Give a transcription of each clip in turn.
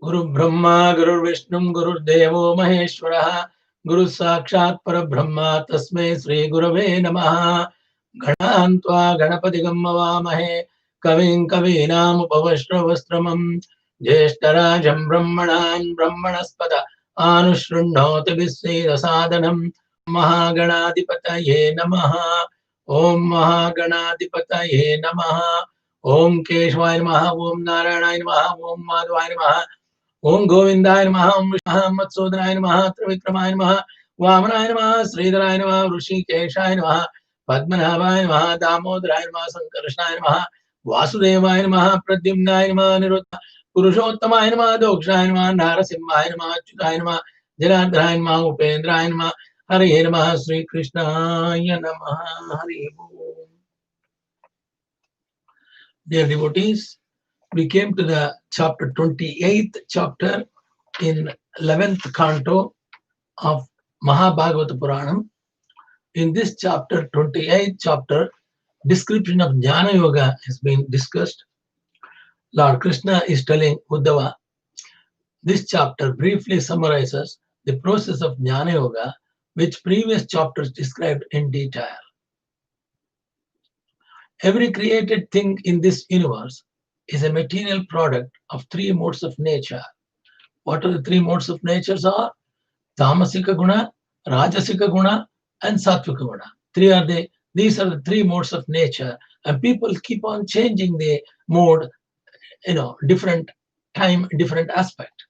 Guru Brahma, Guru Vishnu, Guru Devo Maheshwara, Guru Sakshat Parabrahma, Tasmai Sri Gurave Namaha. Ganantva Ganapati Gammavamahe, Kavin Kavinam Upavashravastramam, Jeshtarajam Brahmanan Brahmanaspada, Anushrunnoti Visveda Sadhanam, Mahaganadipataye Namaha, Om Mahaganadipataye Namaha, Om Keshwaya Namaha, Om Narayana Namaha, Om Madhvaya Namaha, Om Govindaya Namaha, Om Vishnu Matsudaya Namaha, Trivikramaya Namaha, Vamanaya Namaha, Sridharaya Namaha, Hrishikeshaya Namaha, Padmanabhaya Namaha, Damodaraya Namaha, Sankarshnaya Namaha, Vasudevaya Namaha, Pradyumnaya Namaha, Niruddha, Purushottamaya Namaha, Dokshaya Namaha, Narasimhaya Namaha, Achyutaya Namaha, Janardhaya Namaha, Upendraya Namaha, Hare Namaha, Sri Krishnaya Namaha, Hare Om. Dear devotees, we came to the chapter 28th chapter in 11th canto of Mahabhagavata Puranam. In this chapter, 28th chapter, description of Jnanayoga has been discussed. Lord Krishna is telling Uddhava, this chapter briefly summarizes the process of Jnanayoga, which previous chapters described in detail. Every created thing in this universe is a material product of three modes of nature. What are the three modes of nature? Are Tamasika Guna, Rajasika Guna, and Sattvika Guna. These are the three modes of nature, and people keep on changing the mode, different time, different aspect.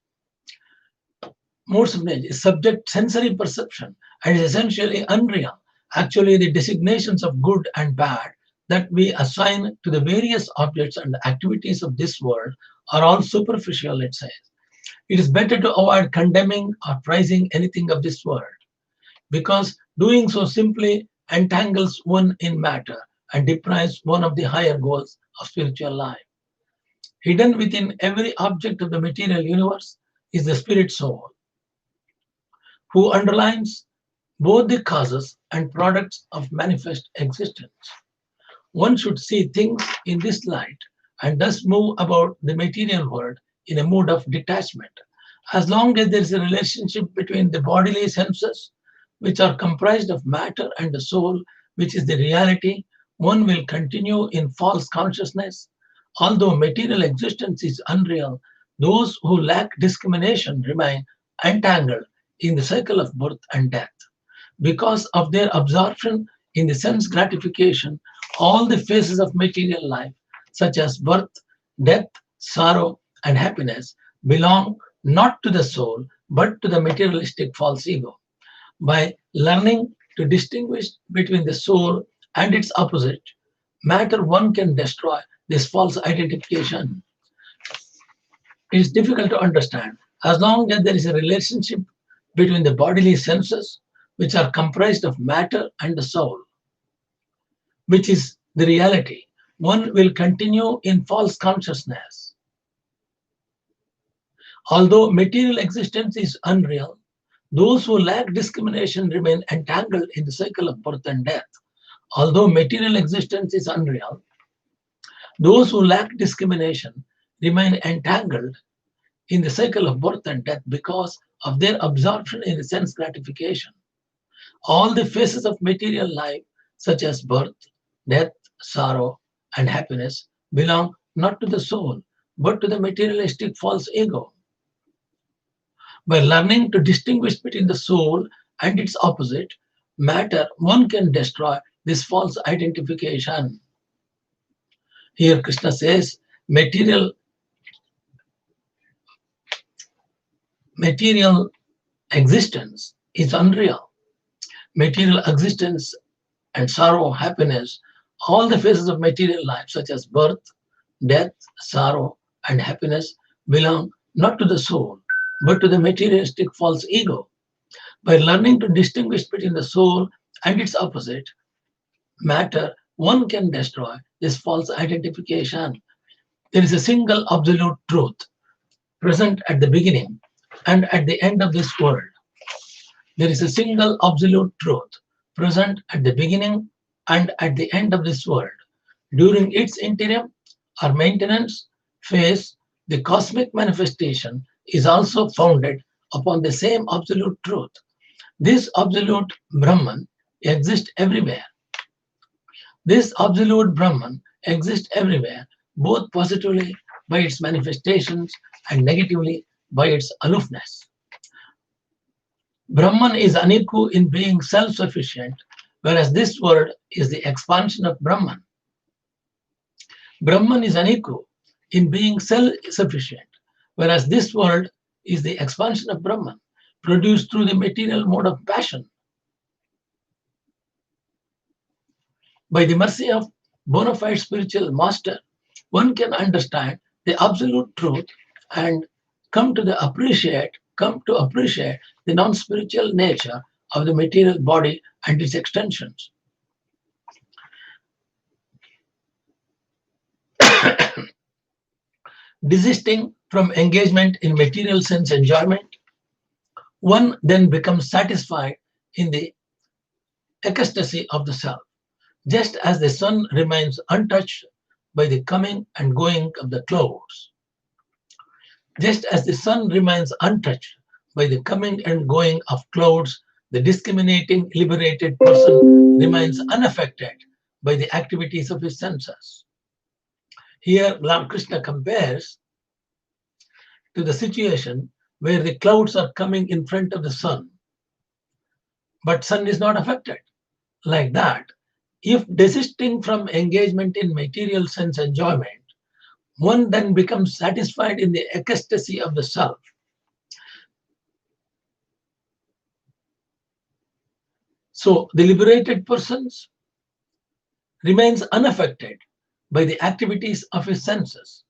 Modes of nature is subject sensory perception and is essentially unreal. Actually, the designations of good and bad that we assign to the various objects and activities of this world are all superficial, it says. It is better to avoid condemning or prizing anything of this world, because doing so simply entangles one in matter and deprives one of the higher goals of spiritual life. Hidden within every object of the material universe is the spirit soul, who underlines both the causes and products of manifest existence. One should see things in this light and thus move about the material world in a mood of detachment. As long as there is a relationship between the bodily senses, which are comprised of matter, and the soul, which is the reality, one will continue in false consciousness. Although material existence is unreal, those who lack discrimination remain entangled in the cycle of birth and death. Because of their absorption in the sense gratification, all the phases of material life, such as birth, death, sorrow, and happiness, belong not to the soul, but to the materialistic false ego. By learning to distinguish between the soul and its opposite, matter, one can destroy this false identification. It is difficult to understand. As long as there is a relationship between the bodily senses, which are comprised of matter, and the soul, which is the reality, one will continue in false consciousness. Although material existence is unreal, those who lack discrimination remain entangled in the cycle of birth and death. Although material existence is unreal, those who lack discrimination remain entangled in the cycle of birth and death because of their absorption in the sense gratification. All the phases of material life, such as birth, death, sorrow, and happiness, belong not to the soul, but to the materialistic false ego. By learning to distinguish between the soul and its opposite, matter, one can destroy this false identification. Here Krishna says, material existence is unreal. Material existence and sorrow, happiness, all the phases of material life, such as birth, death, sorrow, and happiness, belong not to the soul, but to the materialistic false ego. By learning to distinguish between the soul and its opposite, matter, one can destroy this false identification. There is a single absolute truth present at the beginning and at the end of this world. There is a single absolute truth present at the beginning and at the end of this world. During its interim or maintenance phase, the cosmic manifestation is also founded upon the same absolute truth. This absolute Brahman exists everywhere. This absolute Brahman exists everywhere, both positively by its manifestations and negatively by its aloofness. Brahman is unequal in being self-sufficient, whereas this world is the expansion of Brahman. Brahman is unequal in being self-sufficient, whereas this world is the expansion of Brahman, produced through the material mode of passion. By the mercy of bona fide spiritual master, one can understand the absolute truth and come to appreciate the non-spiritual nature of the material body and its extensions. Desisting from engagement in material sense enjoyment, one then becomes satisfied in the ecstasy of the self, just as the sun remains untouched by the coming and going of the clouds. Just as the sun remains untouched by the coming and going of clouds, the discriminating, liberated person remains unaffected by the activities of his senses. Here, Lord Krishna compares to the situation where the clouds are coming in front of the sun, but sun is not affected. Like that, if desisting from engagement in material sense enjoyment, one then becomes satisfied in the ecstasy of the self. So the liberated person remains unaffected by the activities of his senses.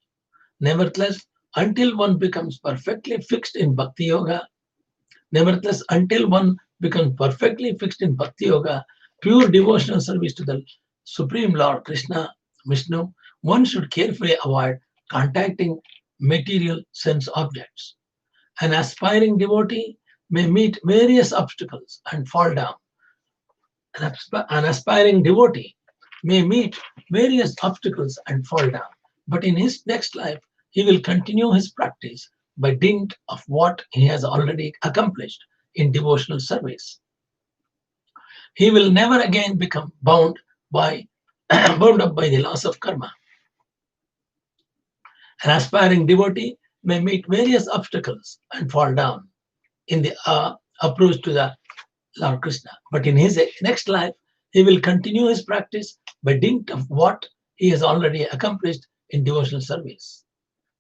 Nevertheless, until one becomes perfectly fixed in Bhakti Yoga, pure devotional service to the Supreme Lord Krishna, Vishnu, one should carefully avoid contacting material sense objects. An aspiring devotee may meet various obstacles and fall down. An aspiring devotee may meet various obstacles and fall down, but in his next life, he will continue his practice by dint of what he has already accomplished in devotional service. He will never again become bound up by the laws of karma. An aspiring devotee may meet various obstacles and fall down in the approach to the Lord Krishna. But in his next life, he will continue his practice by dint of what he has already accomplished in devotional service.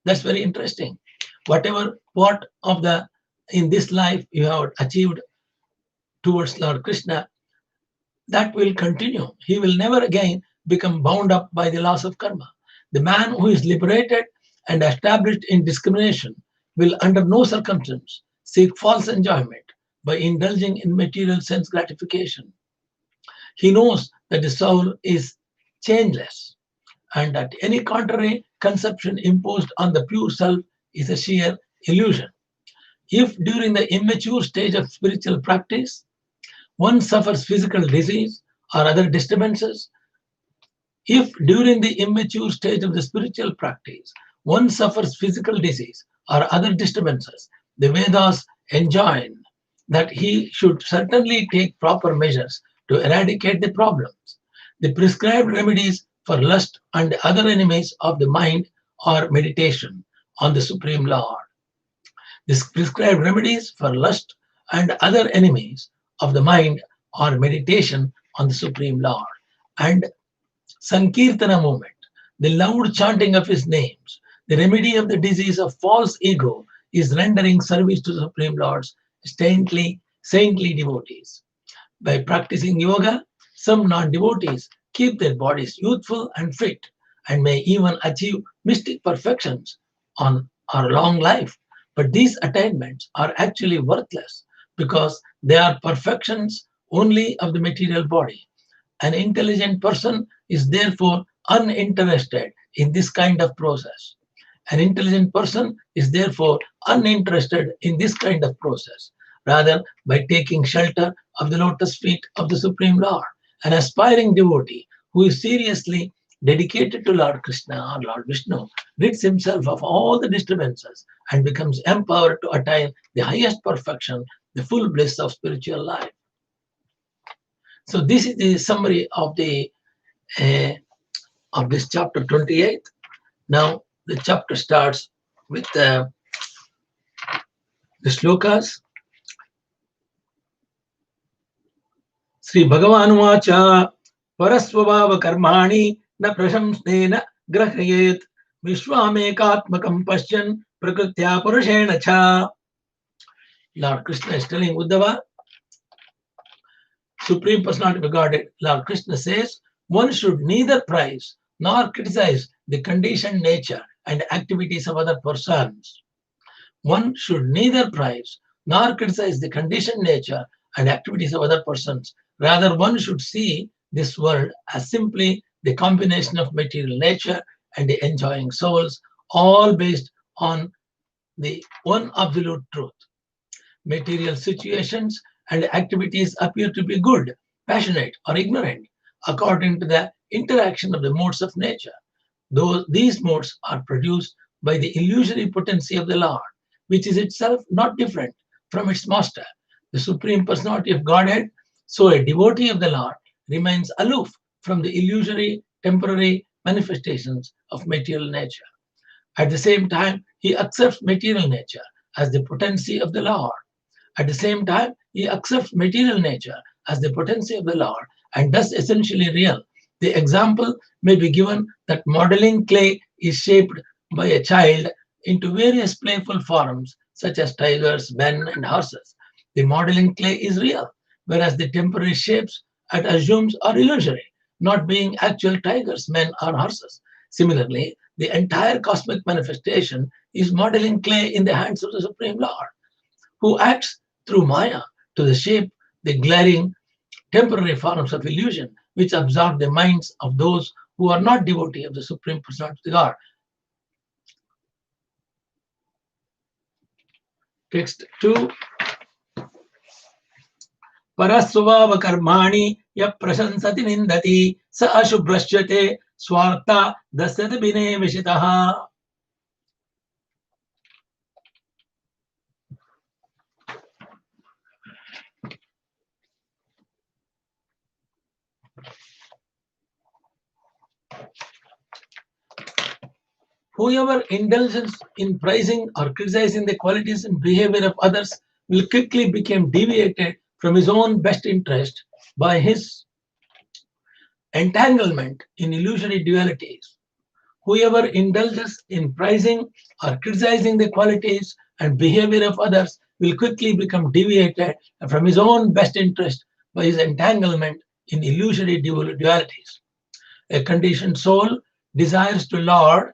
That's very interesting. In this life you have achieved towards Lord Krishna, that will continue. He will never again become bound up by the laws of karma. The man who is liberated and established in discrimination will under no circumstance seek false enjoyment by indulging in material sense gratification. He knows that the soul is changeless and that any contrary conception imposed on the pure self is a sheer illusion. If during the immature stage of spiritual practice, one suffers physical disease or other disturbances, the Vedas enjoin that he should certainly take proper measures to eradicate the problems. The prescribed remedies for lust and other enemies of the mind are meditation on the Supreme Lord. The prescribed remedies for lust and other enemies of the mind are meditation on the Supreme Lord and Sankirtana movement, the loud chanting of his names. The remedy of the disease of false ego is rendering service to the Supreme Lord's saintly devotees. By practicing yoga, some non-devotees keep their bodies youthful and fit and may even achieve mystic perfections on our long life. But these attainments are actually worthless because they are perfections only of the material body. An intelligent person is therefore uninterested in this kind of process. An intelligent person is therefore uninterested in this kind of process. Rather, by taking shelter of the lotus feet of the Supreme Lord, an aspiring devotee who is seriously dedicated to Lord Krishna or Lord Vishnu rids himself of all the disturbances and becomes empowered to attain the highest perfection, the full bliss of spiritual life. So this is the summary of the of this chapter 28. Now the chapter starts with the shlokas. Sri Bhagavan Parasvabhava karmani na prashamsnena grahayet vishwamekatmakam pashyan prakritya purushena cha. Lord Krishna is telling Uddhava, Supreme Personality of Godhead, Lord Krishna says, one should neither praise nor criticize the conditioned nature and activities of other persons. One should neither praise nor criticize the conditioned nature and activities of other persons. Rather, one should see this world as simply the combination of material nature and the enjoying souls, all based on the one absolute truth. Material situations and activities appear to be good, passionate, or ignorant, according to the interaction of the modes of nature. Though these modes are produced by the illusory potency of the Lord, which is itself not different from its master, the Supreme Personality of Godhead. So a devotee of the Lord remains aloof from the illusory, temporary manifestations of material nature. At the same time, he accepts material nature as the potency of the Lord. At the same time, he accepts material nature as the potency of the Lord and thus essentially real. The example may be given that modeling clay is shaped by a child into various playful forms such as tigers, men, and horses. The modeling clay is real, whereas the temporary shapes it assumes are illusory, not being actual tigers, men, or horses. Similarly, the entire cosmic manifestation is modeling clay in the hands of the Supreme Lord, who acts through Maya to shape the glaring temporary forms of illusion which absorb the minds of those who are not devotees of the Supreme Personality of God. Text 2. Parasvabhava karmani ya prasansati nindati sa ashubhrashyate swartha dasyate bine vishitaha. Whoever indulges in praising or criticizing the qualities and behavior of others will quickly become deviated from his own best interest by his entanglement in illusory dualities. Whoever indulges in praising or criticizing the qualities and behavior of others will quickly become deviated from his own best interest by his entanglement in illusory dualities. A conditioned soul desires to lord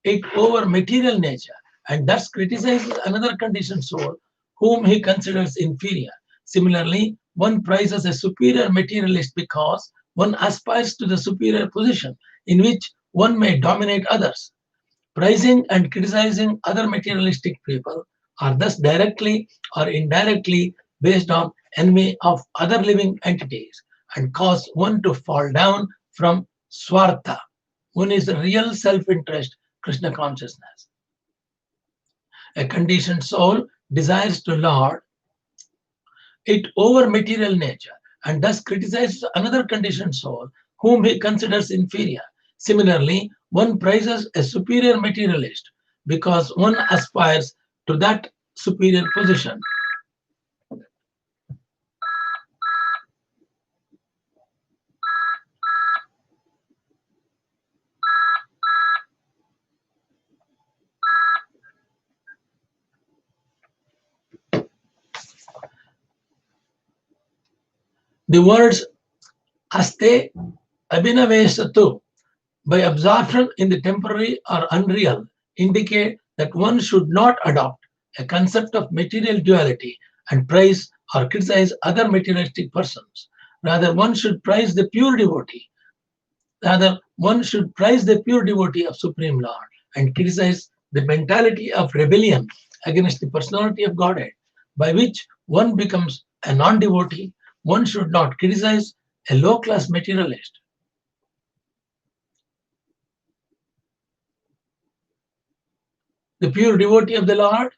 it over material nature and thus criticizes another conditioned soul whom he considers inferior. Similarly, one prizes a superior materialist because one aspires to the superior position in which one may dominate others. Praising and criticizing other materialistic people are thus directly or indirectly based on envy of other living entities and cause one to fall down from swartha. One is the real self-interest, Krishna consciousness. A conditioned soul desires to lord it over material nature and thus criticizes another conditioned soul whom he considers inferior. Similarly, one prizes a superior materialist because one aspires to that superior position. The words aste abhinavesatu, by absorption in the temporary or unreal, indicate that one should not adopt a concept of material duality and praise or criticize other materialistic persons. Rather, one should praise the pure devotee. Rather, one should praise the pure devotee of Supreme Lord and criticize the mentality of rebellion against the personality of Godhead, by which one becomes a non-devotee. One should not criticize a low-class materialist. the pure devotee of the Lord.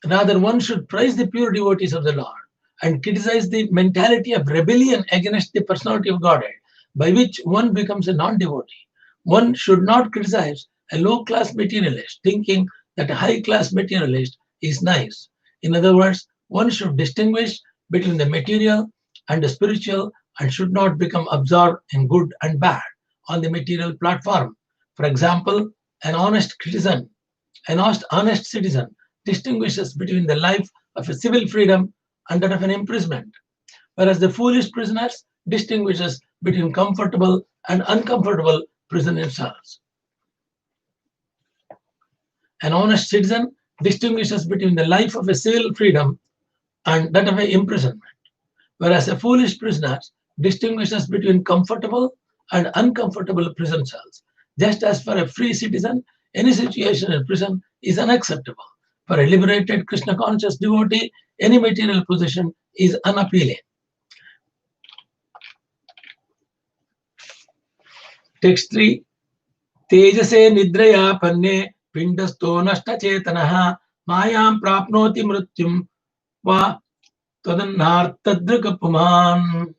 Rather, one should praise the pure devotees of the Lord and criticize the mentality of rebellion against the personality of Godhead, by which one becomes a non-devotee. One should not criticize a low-class materialist, thinking that a high-class materialist is nice. In other words, one should distinguish between the material and the spiritual and should not become absorbed in good and bad on the material platform. For example, an honest citizen distinguishes between the life of a civil freedom and that of an imprisonment, whereas the foolish prisoners distinguishes between comfortable and uncomfortable prison cells. An honest citizen distinguishes between the life of a civil freedom and that of an imprisonment, whereas a foolish prisoner distinguishes between comfortable and uncomfortable prison cells. Just as for a free citizen, any situation in prison is unacceptable. For a liberated Krishna conscious devotee, any material position is unappealing. Text 3. Tejase nidraya panne pindasto nashta chetanaha mayam prapnoti mrityum va tadannartadrikapuman.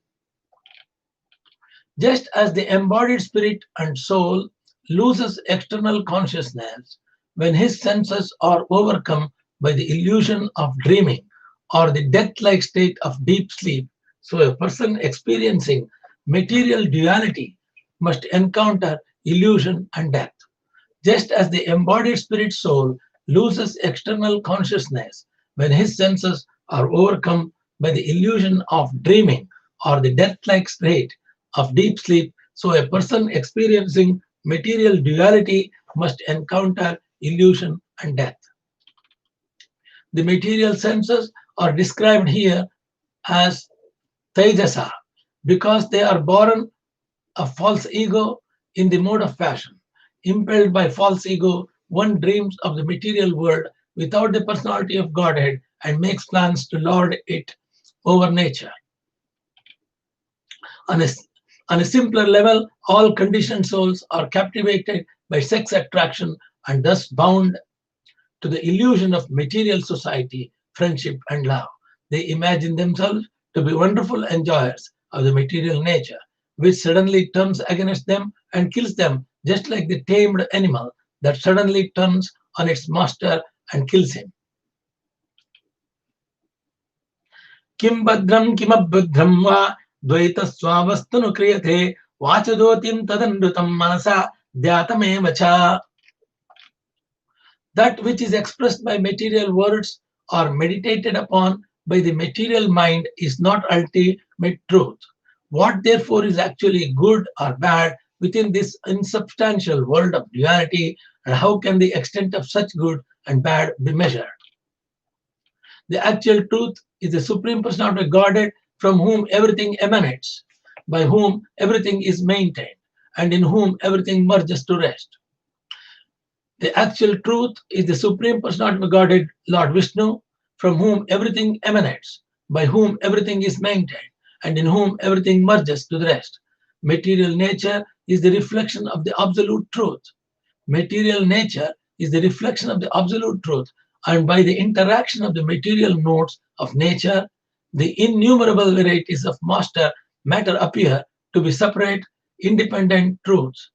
Just as the embodied spirit and soul loses external consciousness when his senses are overcome by the illusion of dreaming or the death-like state of deep sleep, so a person experiencing material duality must encounter illusion and death. Just as the embodied spirit soul loses external consciousness when his senses are overcome by the illusion of dreaming or the death-like state of deep sleep, so a person experiencing material duality must encounter illusion and death. The material senses are described here as tejasa because they are born of false ego in the mode of passion. Impelled by false ego, one dreams of the material world without the personality of Godhead and makes plans to lord it over nature. On a simpler level, all conditioned souls are captivated by sex attraction and thus bound to the illusion of material society, friendship, and love. They imagine themselves to be wonderful enjoyers of the material nature, which suddenly turns against them and kills them, just like the tamed animal that suddenly turns on its master and kills him. Kim badram kimabhudram va dvaita swavastanu kriyate vachadotim tadanrutam manasa dhyatameva. That which is expressed by material words or meditated upon by the material mind is not ultimate truth. What therefore is actually good or bad within this insubstantial world of duality, and how can the extent of such good and bad be measured? The actual truth is the Supreme Personality of Godhead from whom everything emanates, by whom everything is maintained, and in whom everything merges to rest. The actual truth is the Supreme Personality of Godhead, Lord Vishnu, from whom everything emanates, by whom everything is maintained, and in whom everything merges to the rest. Material nature is the reflection of the absolute truth. Material nature is the reflection of the absolute truth, and by the interaction of the material nodes of nature, the innumerable varieties of matter appear to be separate, independent truths.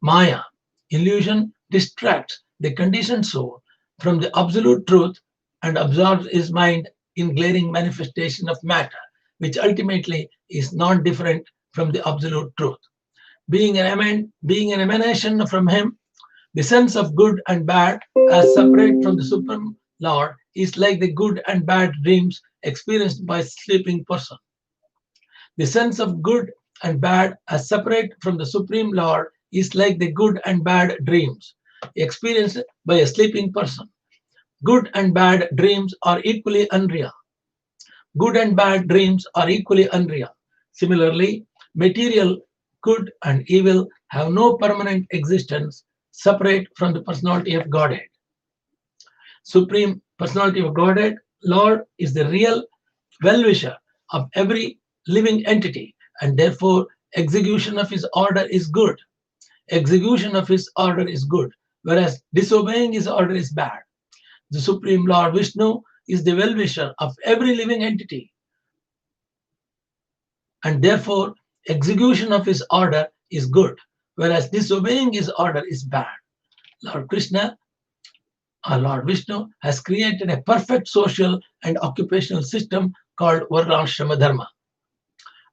Maya, illusion, distracts the conditioned soul from the absolute truth and absorbs his mind in glaring manifestation of matter, which ultimately is not different from the absolute truth. Being an emanation from him, the sense of good and bad as separate from the Supreme Lord is like the good and bad dreams experienced by a sleeping person. The sense of good and bad as separate from the Supreme Lord is like the good and bad dreams experienced by a sleeping person. Good and bad dreams are equally unreal. Good and bad dreams are equally unreal. Similarly, material good and evil have no permanent existence separate from the personality of Godhead. Supreme Personality of Godhead, Lord, is the real well-wisher of every living entity, and therefore execution of his order is good. execution of his order is good, whereas disobeying his order is bad. The Supreme Lord Vishnu is the well-wisher of every living entity, and therefore execution of his order is good, whereas disobeying his order is bad. Lord Krishna, our Lord Vishnu, has created a perfect social and occupational system called varëäçrama-dharma.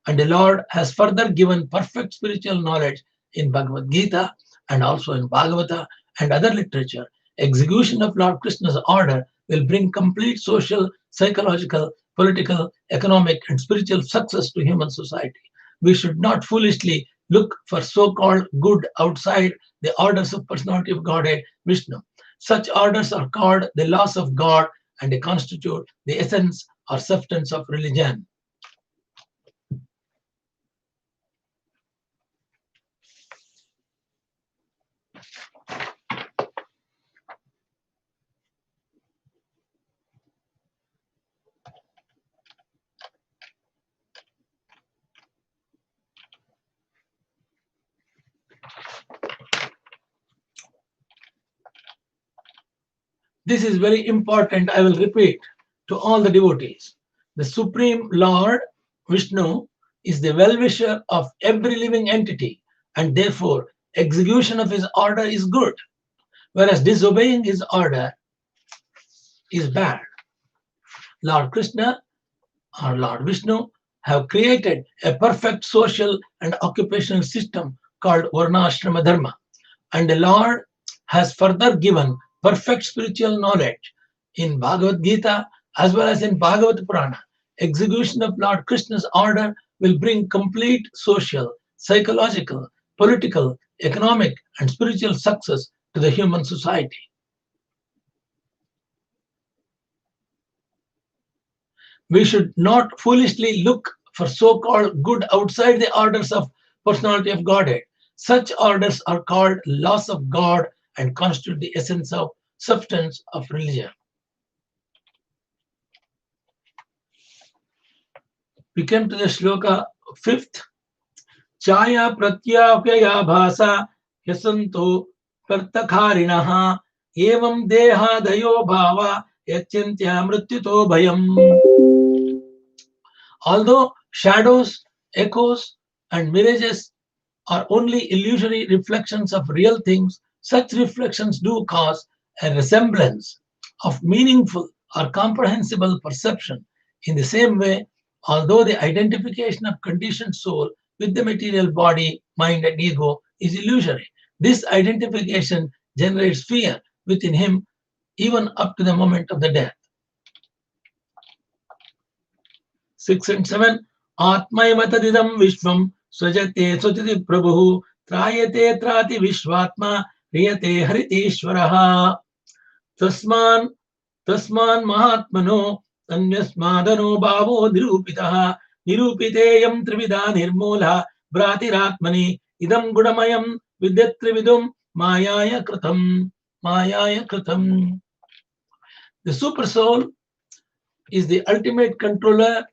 And the Lord has further given perfect spiritual knowledge in Bhagavad Gita and also in Bhagavatha and other literature. Execution of Lord Krishna's order will bring complete social, psychological, political, economic, and spiritual success to human society. We should not foolishly look for so-called good outside the orders of personality of Godhead, Vishnu. Such orders are called the laws of God, and they constitute the essence or substance of religion. This is very important. I will repeat to all the devotees. The Supreme Lord Vishnu is the well-wisher of every living entity, and therefore execution of his order is good, whereas disobeying his order is bad. Lord Krishna or Lord Vishnu have created a perfect social and occupational system called varëäçrama-dharma, and the Lord has further given perfect spiritual knowledge in Bhagavad Gita as well as in Bhagavata Purana. Execution of Lord Krishna's order will bring complete social, psychological, political, economic, and spiritual success to the human society. We should not foolishly look for so-called good outside the orders of personality of Godhead. Such orders are called laws of God and constitute the essence of substance of religion. We come to the shloka 5th. Chaya pratyapya bhasa yasanto partakharinaha evam deha dayo bhava yachintya mrityuto bhayam. Although shadows, echoes, and mirages are only illusory reflections of real things, such reflections do cause a resemblance of meaningful or comprehensible perception. In the same way, although the identification of conditioned soul with the material body, mind, and ego is illusory, this identification generates fear within him even up to the moment of the death. 6 and 7. Atmaimatadidam vishvam swajate swatiti prabhu trayate trati vishvatma riyate haritishvaraha tasman mahatmano अन्यस्मादनो भावो निरूपितः निरूपितेयं त्रिविधा निर्मूलः भ्रातिरात्मनि idam gudamayam vidyattrividum mayaya kritam. The super soul is the ultimate controller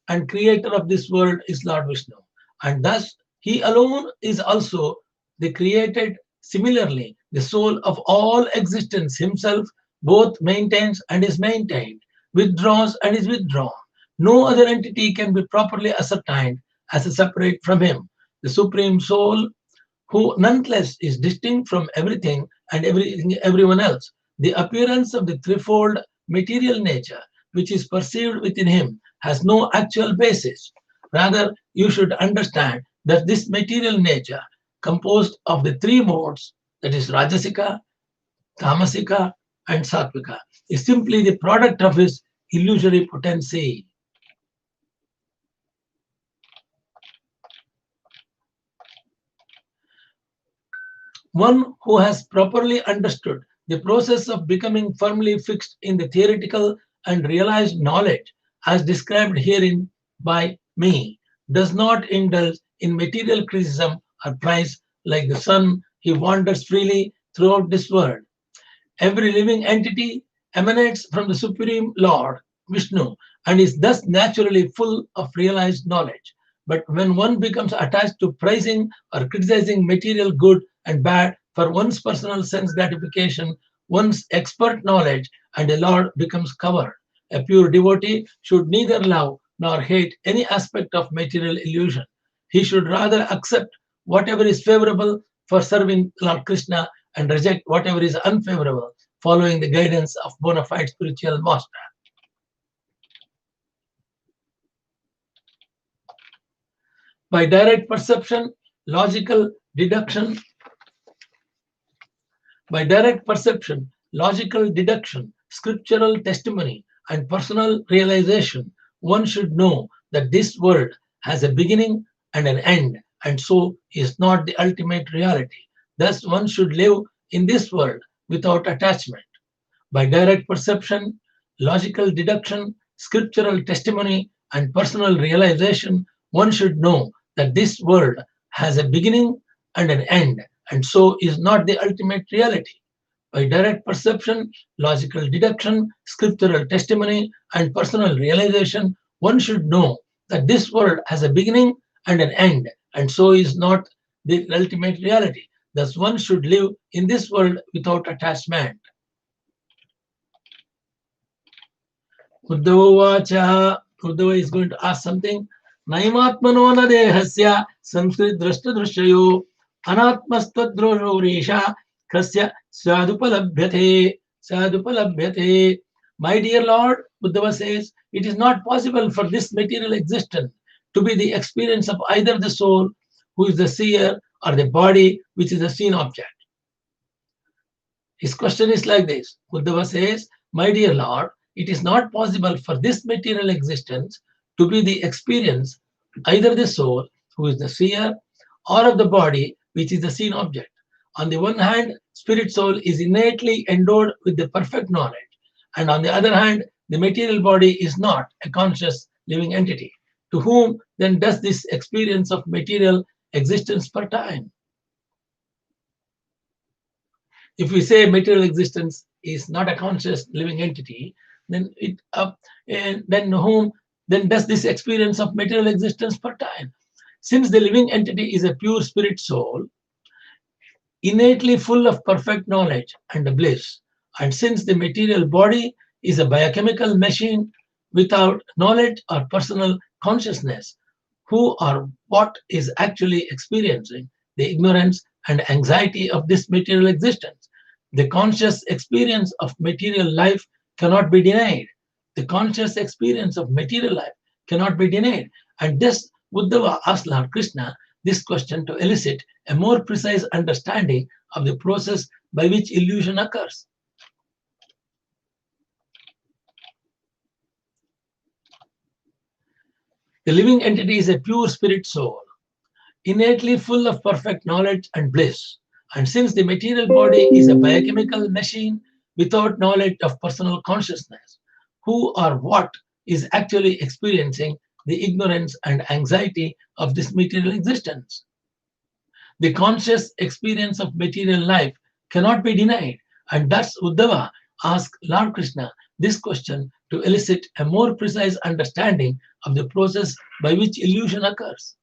and creator of this world is Lord Vishnu, and thus he alone is also the created. Similarly, the soul of all existence himself both maintains and is maintained, withdraws and is withdrawn. No other entity can be properly ascertained as a separate from him. The Supreme Soul, who nonetheless is distinct from everything and everyone else. The appearance of the threefold material nature, which is perceived within him, has no actual basis. Rather, you should understand that this material nature, composed of the three modes, that is Rajasika, Tamasika, and Sattvika, is simply the product of his illusory potency. One who has properly understood the process of becoming firmly fixed in the theoretical and realized knowledge as described herein by me does not indulge in material criticism or praise. Like the sun, he wanders freely throughout this world. Every living entity emanates from the Supreme Lord Vishnu and is thus naturally full of realized knowledge. But when one becomes attached to praising or criticizing material good and bad for one's personal sense gratification, one's expert knowledge, and a Lord becomes covered. A pure devotee should neither love nor hate any aspect of material illusion. He should rather accept whatever is favorable for serving Lord Krishna and reject whatever is unfavorable, following the guidance of bona fide spiritual master. By direct perception, logical deduction, scriptural testimony, and personal realization, one should know that this world has a beginning and an end, and so is not the ultimate reality. Thus, one should live in this world without attachment. By direct perception, logical deduction, scriptural testimony, and personal realization, one should know that this world has a beginning and an end, and so is not the ultimate reality. By direct perception, logical deduction, scriptural testimony, and personal realization, one should know that this world has a beginning and an end, and so is not the ultimate reality. Thus, one should live in this world without attachment. Uddhava is going to ask something. Naimatmano na dehasya samskrit drashta drashyayo anatmastadrosho resha kasya sadupalabhyate. My dear Lord, Uddhava says, it is not possible for this material existence to be the experience of either the soul, who is the seer, or the body, which is the seen object. His question is like this. Uddhava says, my dear Lord, it is not possible for this material existence to be the experience either the soul, who is the seer, or of the body, which is the seen object. On the one hand, spirit soul is innately endowed with the perfect knowledge, and on the other hand, the material body is not a conscious living entity. To whom then does this experience of material existence pertain? If we say material existence is not a conscious living entity, then whom then does this experience of material existence pertain? Since the living entity is a pure spirit soul, innately full of perfect knowledge and bliss, and since the material body is a biochemical machine without knowledge or personal consciousness, who or what is actually experiencing the ignorance and anxiety of this material existence? The conscious experience of material life cannot be denied. The conscious experience of material life cannot be denied. And this Uddhava asked Lord Krishna this question to elicit a more precise understanding of the process by which illusion occurs. The living entity is a pure spirit soul, innately full of perfect knowledge and bliss. And since the material body is a biochemical machine without knowledge of personal consciousness, who or what is actually experiencing the ignorance and anxiety of this material existence? The conscious experience of material life cannot be denied, and thus Uddhava asked Lord Krishna this question to elicit a more precise understanding of the process by which illusion occurs.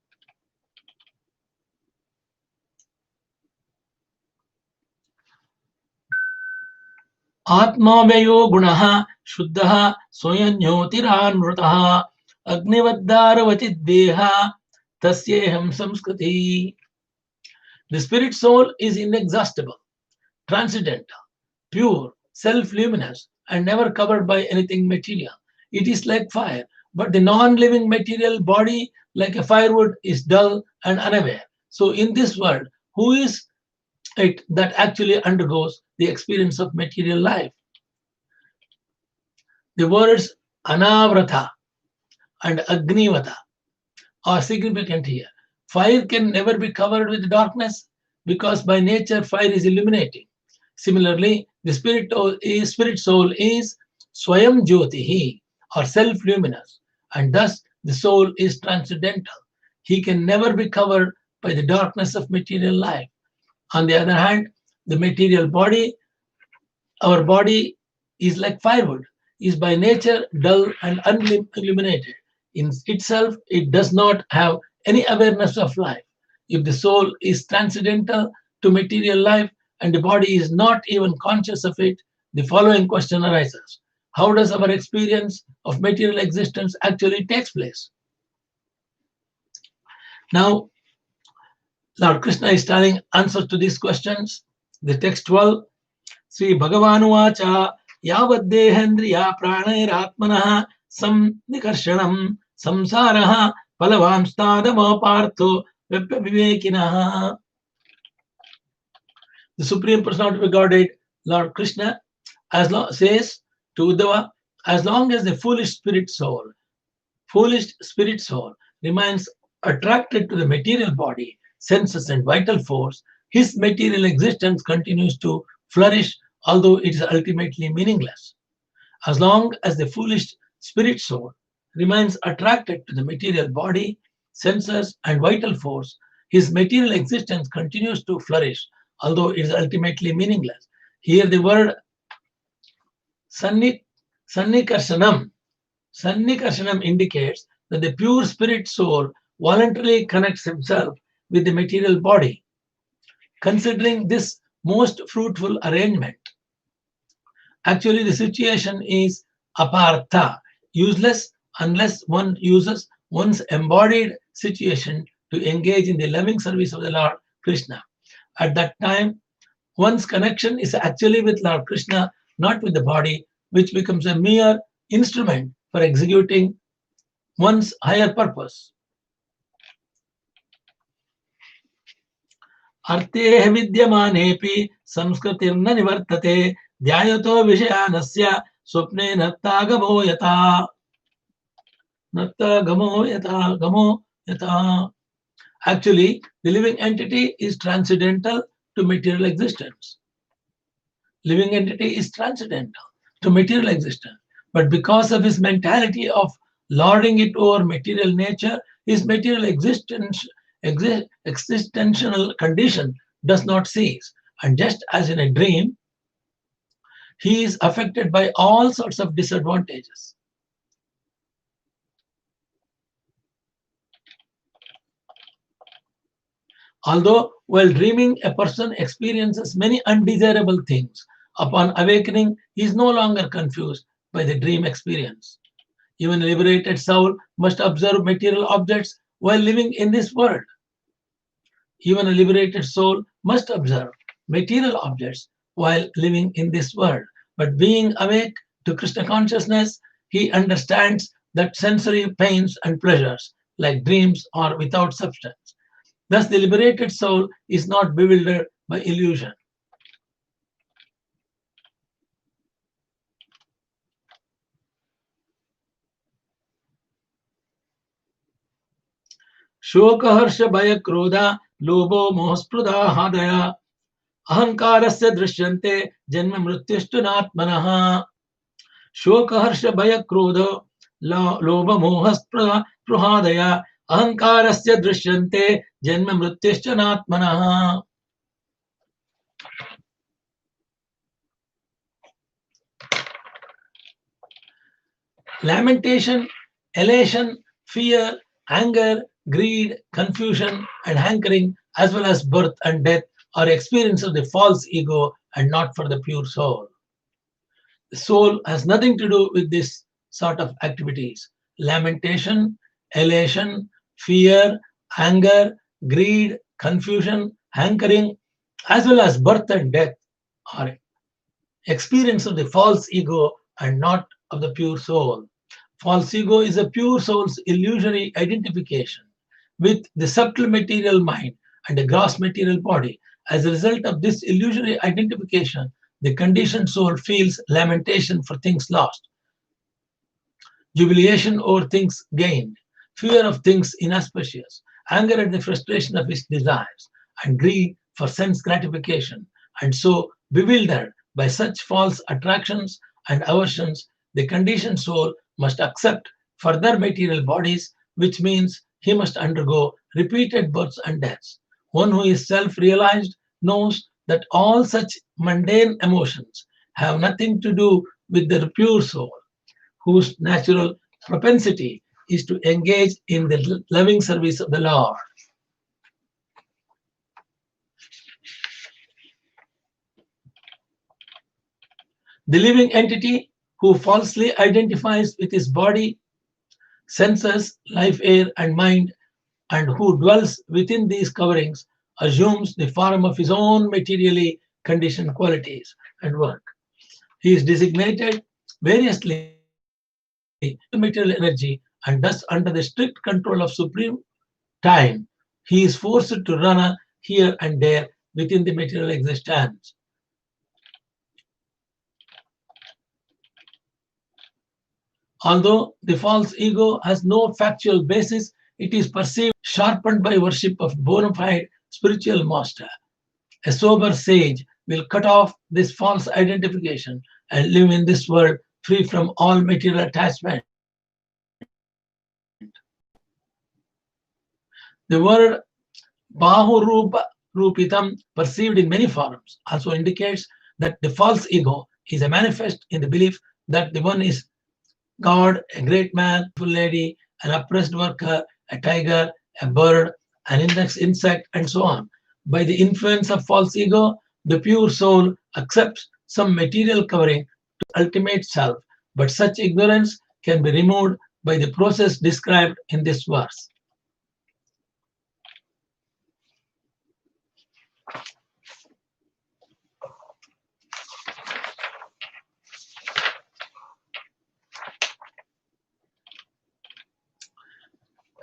Atmavayo gunaha shuddhaha soyanyotiranvrataha agnivaddharavachiddeha tasyeham samskriti. The spirit soul is inexhaustible, transcendental, pure, self-luminous, and never covered by anything material. It is like fire, but the non-living material body, like a firewood, is dull and unaware. So in this world, who is it that actually undergoes the experience of material life? The words anavrata and agnivata are significant here. Fire can never be covered with darkness because by nature fire is illuminating. Similarly, the spirit soul is swayam jyotihi, or self-luminous, and thus the soul is transcendental. He can never be covered by the darkness of material life. On the other hand, the material body, our body, is like firewood, is by nature dull and unilluminated. In itself, it does not have any awareness of life. If the soul is transcendental, to material life and the body is not even conscious of it, the following question arises. How does our experience of material existence actually takes place? Now, Lord Krishna is telling answers to these questions. The text 12, Sri Bhagavanuvacha Yavaddehendriya Pranayaratmanah Samnikarshanam Samsaraha Palavanstadamapartho Vivekinaha. The Supreme Personality of Godhead, Lord Krishna, says to Uddhava, as long as the foolish spirit soul remains attracted to the material body, senses and vital force, his material existence continues to flourish, although it is ultimately meaningless. As long as the foolish spirit soul remains attracted to the material body, senses and vital force, his material existence continues to flourish, although it is ultimately meaningless. Here the word Sannikarshanam indicates that the pure spirit soul voluntarily connects himself with the material body. Considering this most fruitful arrangement, actually the situation is apartha, useless unless one uses one's embodied situation to engage in the loving service of the Lord Krishna. At that time, one's connection is actually with Lord Krishna, not with the body, which becomes a mere instrument for executing one's higher purpose. Artehe vidyamanepi samskritirna nivartate dhyayato vishayanasya swapne nattagamo yata. Actually, the living entity is transcendental to material existence. Living entity is transcendental to material existence. But because of his mentality of lording it over material nature, his material existential condition does not cease. And just as in a dream, he is affected by all sorts of disadvantages. Although while dreaming, a person experiences many undesirable things, upon awakening, he is no longer confused by the dream experience. Even a liberated soul must observe material objects while living in this world. Even a liberated soul must observe material objects while living in this world. But being awake to Krishna consciousness, he understands that sensory pains and pleasures, like dreams, are without substance. Thus, the liberated soul is not bewildered by illusion. Shoka harsha bhaya krodha lobo mohaspruda hadaya ahankarasya drishyante janma mrityushtunatmanaha. Shoka harsha bhaya krodha loba mohaspruda pruhadaya ahankarasya drishyante janma mrityushtunatmanaha. Lamentation, elation, fear, anger, greed, confusion, and hankering, as well as birth and death, are experiences of the false ego and not for the pure soul. The soul has nothing to do with this sort of activities. Lamentation, elation, fear, anger, greed, confusion, hankering, as well as birth and death, are experience of the false ego and not of the pure soul. False ego is a pure soul's illusory identification with the subtle material mind and the gross material body. As a result of this illusory identification, the conditioned soul feels lamentation for things lost, jubilation over things gained, fear of things inauspicious, anger at the frustration of his desires, and greed for sense gratification. And so, bewildered by such false attractions and aversions, the conditioned soul must accept further material bodies, which means he must undergo repeated births and deaths. One who is self-realized knows that all such mundane emotions have nothing to do with the pure soul, whose natural propensity is to engage in the loving service of the Lord. The living entity who falsely identifies with his body, senses, life, air, and mind, and who dwells within these coverings, assumes the form of his own materially conditioned qualities and work. He is designated variously material energy, and thus under the strict control of supreme time, he is forced to run here and there within the material existence. Although the false ego has no factual basis, it is perceived sharpened by worship of bona fide spiritual master. A sober sage will cut off this false identification and live in this world free from all material attachment. The word Bahurupa Rupitam, perceived in many forms, also indicates that the false ego is a manifest in the belief that the one is God, a great man, a full lady, an oppressed worker, a tiger, a bird, an insect, and so on. By the influence of false ego, the pure soul accepts some material covering to ultimate self, but such ignorance can be removed by the process described in this verse.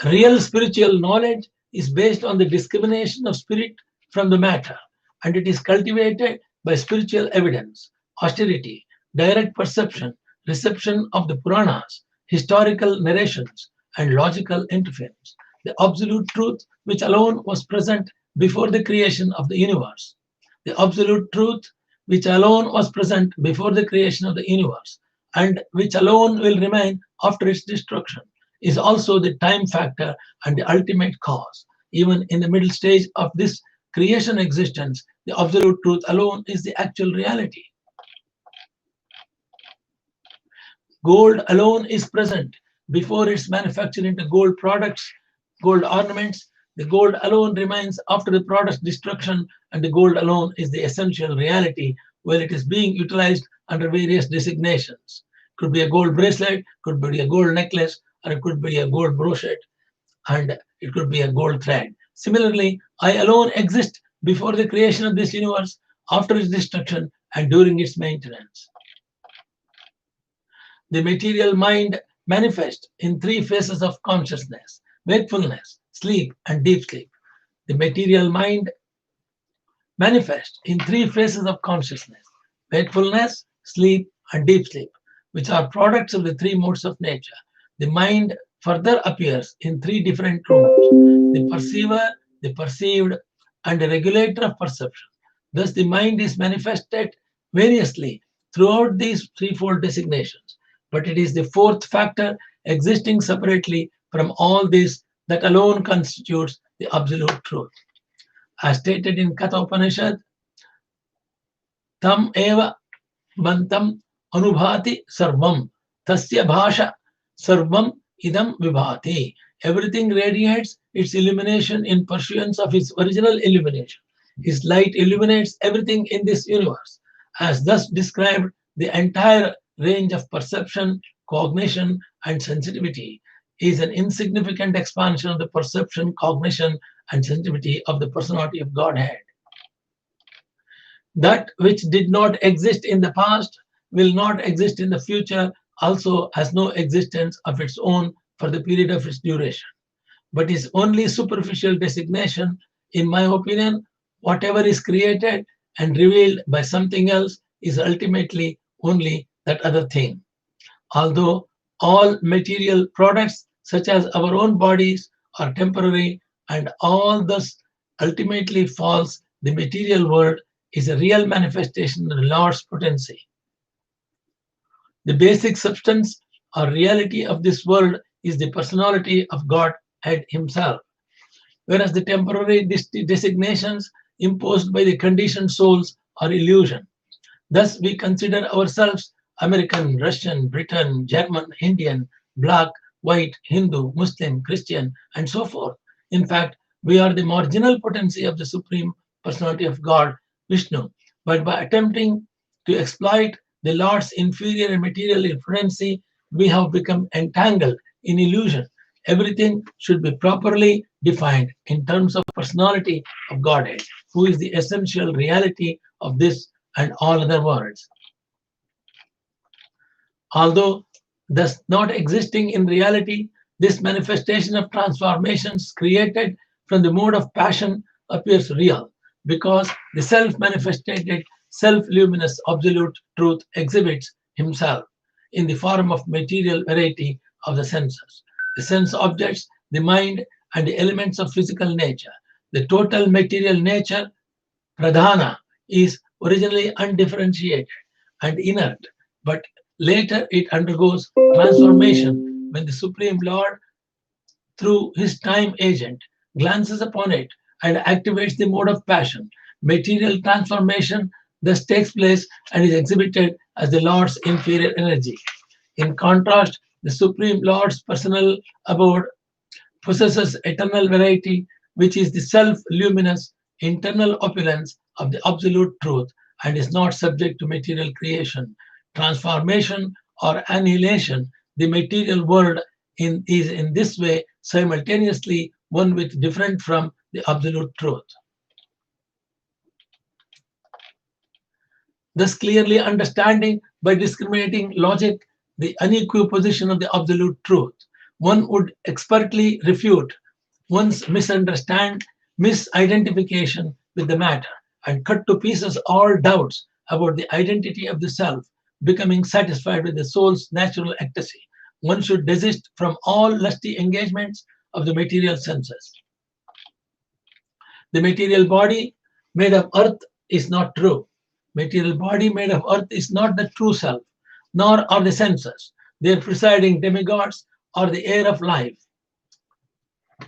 Real spiritual knowledge is based on the discrimination of spirit from the matter, and it is cultivated by spiritual evidence, austerity, direct perception, reception of the Puranas, historical narrations, and logical interference. The absolute truth, which alone was present before the creation of the universe. The absolute truth, which alone was present before the creation of the universe, and which alone will remain after its destruction, is also the time factor and the ultimate cause. Even in the middle stage of this creation existence, the absolute truth alone is the actual reality. Gold alone is present before it's manufactured into gold products, gold ornaments. The gold alone remains after the product's destruction, and the gold alone is the essential reality where it is being utilized under various designations. Could be a gold bracelet, could be a gold necklace, or it could be a gold brochure, and it could be a gold thread. Similarly, I alone exist before the creation of this universe, after its destruction, and during its maintenance. The material mind manifests in three phases of consciousness: wakefulness, sleep, and deep sleep. The material mind manifests in three phases of consciousness: wakefulness, sleep, and deep sleep, which are products of the three modes of nature. The mind further appears in three different roles: the perceiver, the perceived, and the regulator of perception. Thus, the mind is manifested variously throughout these threefold designations, but it is the fourth factor existing separately from all these that alone constitutes the absolute truth. As stated in Katha Upanishad, tam eva mantam anubhati sarvam tasya bhasha sarvam idam vibhati. Everything radiates its illumination in pursuance of its original illumination. His light illuminates everything in this universe. As thus described, the entire range of perception, cognition, and sensitivity is an insignificant expansion of the perception, cognition, and sensitivity of the personality of Godhead. That which did not exist in the past, will not exist in the future, also has no existence of its own for the period of its duration, but is only superficial designation. In my opinion, whatever is created and revealed by something else is ultimately only that other thing. Although all material products, such as our own bodies, are temporary and all thus ultimately false, the material world is a real manifestation of the Lord's potency. The basic substance or reality of this world is the personality of Godhead himself, whereas the temporary designations imposed by the conditioned souls are illusion. Thus, we consider ourselves American, Russian, Briton, German, Indian, black, white, Hindu, Muslim, Christian, and so forth. In fact, we are the marginal potency of the Supreme Personality of God, Vishnu. But by attempting to exploit the Lord's inferior and material influency, we have become entangled in illusion. Everything should be properly defined in terms of personality of Godhead, who is the essential reality of this and all other worlds. Although thus not existing in reality, this manifestation of transformations created from the mode of passion appears real, because the self-manifested, self-luminous absolute truth exhibits himself in the form of material variety of the senses, the sense objects, the mind, and the elements of physical nature. The total material nature, pradhana, is originally undifferentiated and inert, but later it undergoes transformation when the Supreme Lord, through his time agent, glances upon it and activates the mode of passion. Material transformation thus takes place and is exhibited as the Lord's inferior energy. In contrast, the Supreme Lord's personal abode possesses eternal variety, which is the self-luminous internal opulence of the absolute truth and is not subject to material creation, transformation, or annihilation. The material world is in this way simultaneously one with different from the absolute truth. Thus clearly understanding by discriminating logic the unequal position of the absolute truth, one would expertly refute one's misidentification with the matter and cut to pieces all doubts about the identity of the self, becoming satisfied with the soul's natural ecstasy. One should desist from all lusty engagements of the material senses. The material body made of earth is not true. Material body made of earth is not the true self, nor are the senses. Their presiding demigods are the air of life.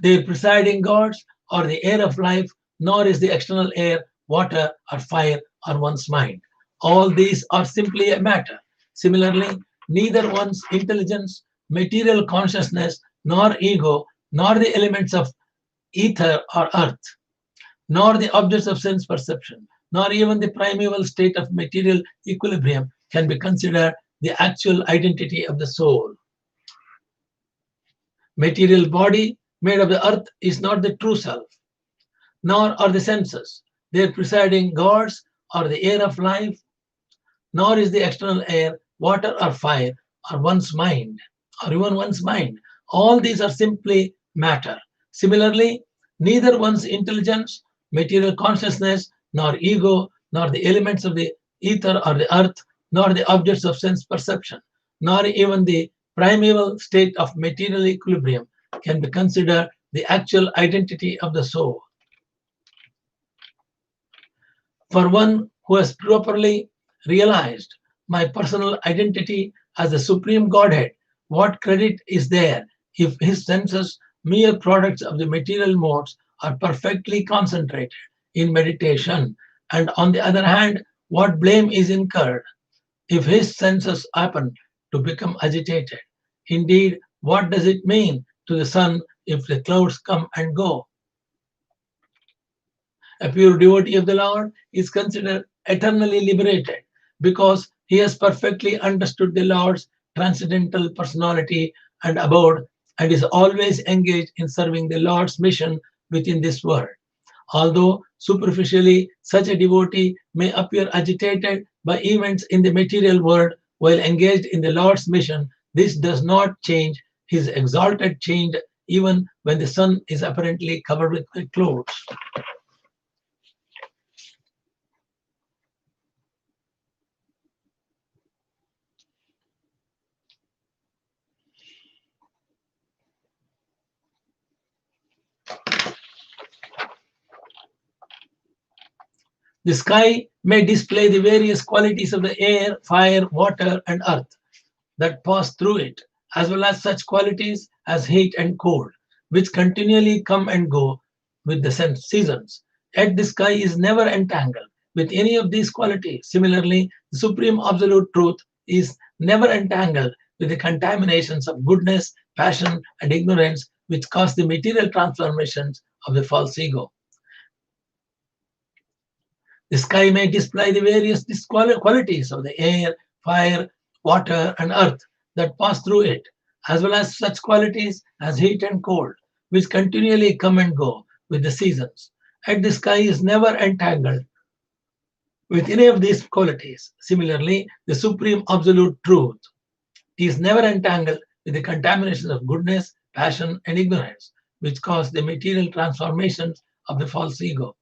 Their presiding gods are the air of life, nor is the external air, water, or fire, or one's mind. All these are simply a matter. Similarly, neither one's intelligence, material consciousness, nor ego, nor the elements of ether or earth, nor the objects of sense perception, nor even the primeval state of material equilibrium can be considered the actual identity of the soul. Material body made of the earth is not the true self, nor are the senses. Their presiding gods are the air of life, nor is the external air, water or fire, or one's mind, or even one's mind. All these are simply matter. Similarly, neither one's intelligence, material consciousness, nor ego, nor the elements of the ether or the earth, nor the objects of sense perception, nor even the primeval state of material equilibrium can be considered the actual identity of the soul. For one who has properly realized my personal identity as the Supreme Godhead, what credit is there if his senses, mere products of the material modes, are perfectly concentrated in meditation? And on the other hand, what blame is incurred if his senses happen to become agitated? Indeed, what does it mean to the sun if the clouds come and go? A pure devotee of the Lord is considered eternally liberated because he has perfectly understood the Lord's transcendental personality and abode and is always engaged in serving the Lord's mission within this world. Although superficially such a devotee may appear agitated by events in the material world while engaged in the Lord's mission, this does not change his exalted change even when the sun is apparently covered with clouds. The sky may display the various qualities of the air, fire, water, and earth that pass through it, as well as such qualities as heat and cold, which continually come and go with the seasons. Yet the sky is never entangled with any of these qualities. Similarly, the Supreme Absolute Truth is never entangled with the contaminations of goodness, passion, and ignorance, which cause the material transformations of the false ego. The sky may display the various qualities of the air, fire, water, and earth that pass through it, as well as such qualities as heat and cold, which continually come and go with the seasons. And the sky is never entangled with any of these qualities. Similarly, the supreme absolute truth is never entangled with the contaminations of goodness, passion, and ignorance, which cause the material transformations of the false ego.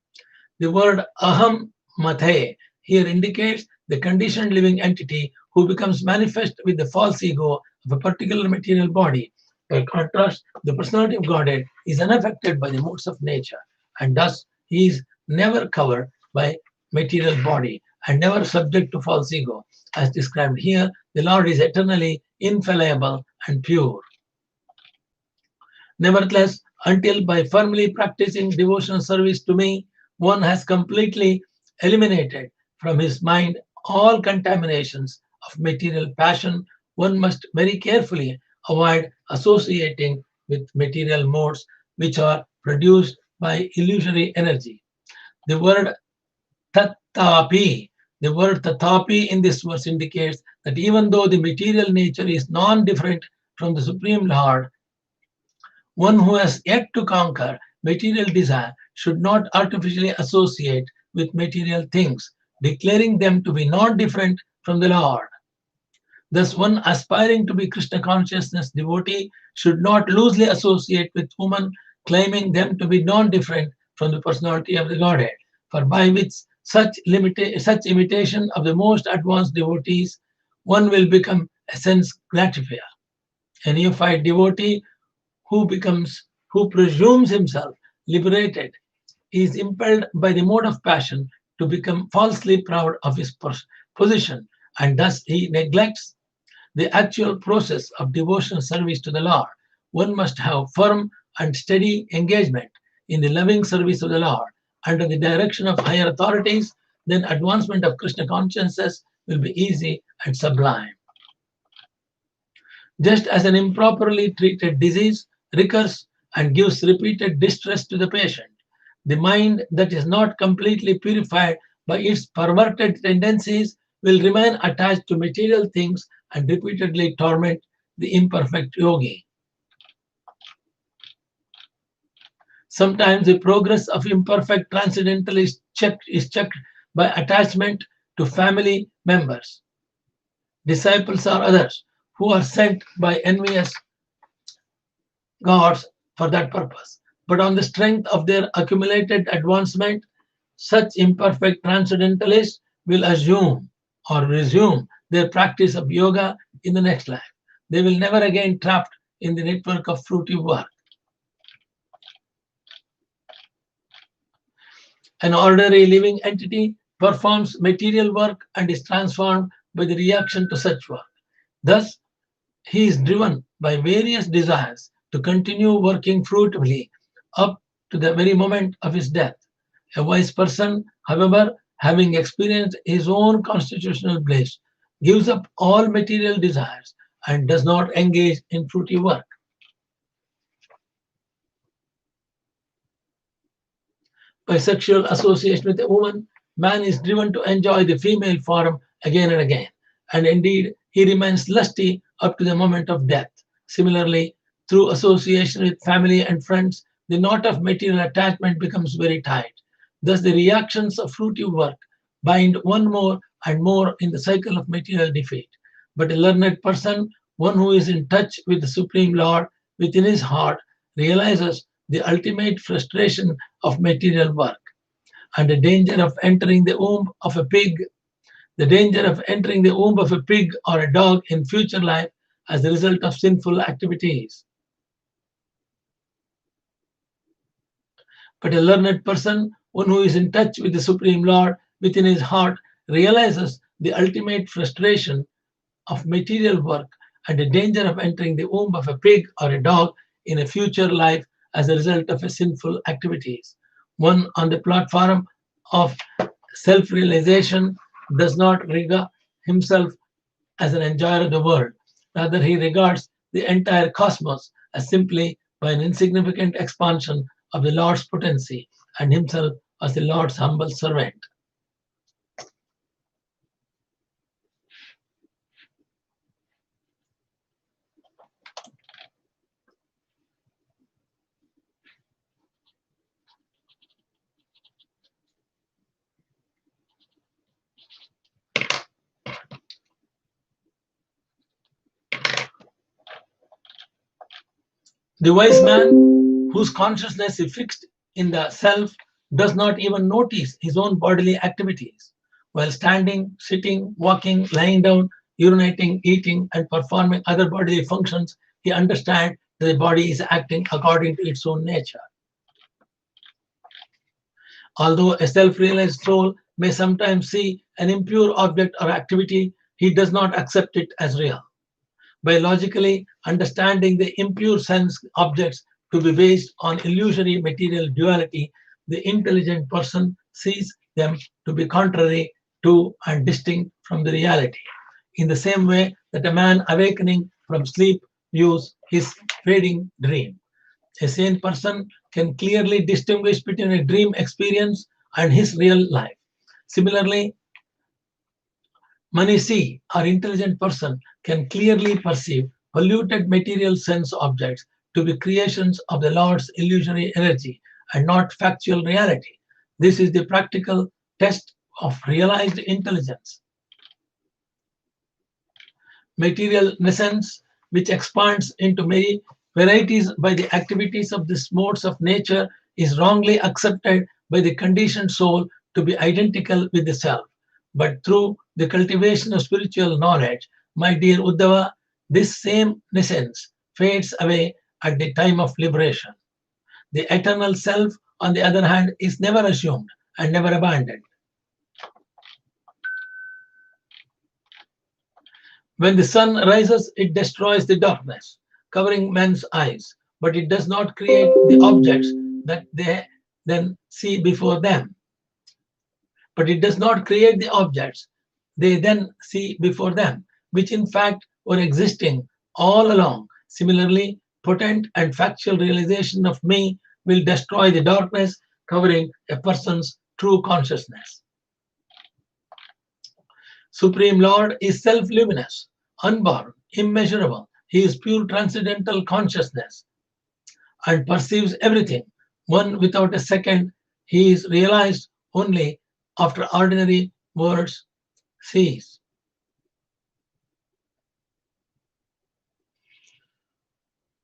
The word aham mathe here indicates the conditioned living entity who becomes manifest with the false ego of a particular material body. By contrast, the personality of Godhead is unaffected by the modes of nature, and thus he is never covered by material body and never subject to false ego. As described here, the Lord is eternally infallible and pure. Nevertheless, until by firmly practicing devotional service to me, one has completely eliminated from his mind all contaminations of material passion, one must very carefully avoid associating with material modes which are produced by illusory energy. The word tatapi, the word tatapi in this verse indicates that even though the material nature is non-different from the Supreme Lord, one who has yet to conquer material desire should not artificially associate with material things, declaring them to be not different from the Lord. Thus, one aspiring to be Krishna consciousness devotee should not loosely associate with women, claiming them to be non different from the personality of the Godhead, for by which such imitation of the most advanced devotees, one will become a sense gratifier. A neophyte devotee who presumes himself liberated is impelled by the mode of passion to become falsely proud of his position, and thus he neglects the actual process of devotional service to the Lord. One must have firm and steady engagement in the loving service of the Lord under the direction of higher authorities. Then advancement of Krishna consciousness will be easy and sublime. Just as an improperly treated disease recurs and gives repeated distress to the patient, the mind that is not completely purified by its perverted tendencies will remain attached to material things and repeatedly torment the imperfect yogi. Sometimes the progress of imperfect transcendental is checked by attachment to family members, disciples, or others who are sent by envious gods for that purpose. But on the strength of their accumulated advancement, such imperfect transcendentalists will assume or resume their practice of yoga in the next life. They will never again trapped in the network of fruitive work. An ordinary living entity performs material work and is transformed by the reaction to such work. Thus, he is driven by various desires to continue working fruitfully up to the very moment of his death. A wise person, however, having experienced his own constitutional bliss, gives up all material desires and does not engage in fruitive work. By sexual association with a woman, man is driven to enjoy the female form again and again, and indeed he remains lusty up to the moment of death. Similarly, through association with family and friends, the knot of material attachment becomes very tight. Thus, the reactions of fruitive work bind one more and more in the cycle of material defeat. But a learned person, one who is in touch with the Supreme Lord within his heart, realizes the ultimate frustration of material work and the danger of entering the womb of a pig, the danger of entering the womb of a pig or a dog in future life as a result of sinful activities. But a learned person, one who is in touch with the Supreme Lord within his heart, realizes the ultimate frustration of material work and the danger of entering the womb of a pig or a dog in a future life as a result of a sinful activities. One on the platform of self-realization does not regard himself as an enjoyer of the world. Rather, he regards the entire cosmos as simply by an insignificant expansion of the Lord's potency and himself as the Lord's humble servant. The wise man, whose consciousness is fixed in the self, does not even notice his own bodily activities. While standing, sitting, walking, lying down, urinating, eating, and performing other bodily functions, he understands that the body is acting according to its own nature. Although a self-realized soul may sometimes see an impure object or activity, he does not accept it as real. By logically understanding the impure sense objects to be based on illusory material duality, the intelligent person sees them to be contrary to and distinct from the reality. In the same way that a man awakening from sleep views his fading dream. A sane person can clearly distinguish between a dream experience and his real life. Similarly, Manisi, or intelligent person, can clearly perceive polluted material sense objects to be creations of the Lord's illusory energy and not factual reality. This is the practical test of realized intelligence. Material essence, which expands into many varieties by the activities of these modes of nature, is wrongly accepted by the conditioned soul to be identical with the self. But through the cultivation of spiritual knowledge, my dear Uddhava, this same essence fades away at the time of liberation. The eternal self, on the other hand, is never assumed and never abandoned. When the sun rises, it destroys the darkness, covering men's eyes, but it does not create the objects that they then see before them. But it does not create the objects they then see before them, which in fact were existing all along. Similarly, potent and factual realization of me will destroy the darkness covering a person's true consciousness. Supreme Lord is self-luminous, unborn, immeasurable. He is pure transcendental consciousness and perceives everything. One without a second, he is realized only after ordinary words cease.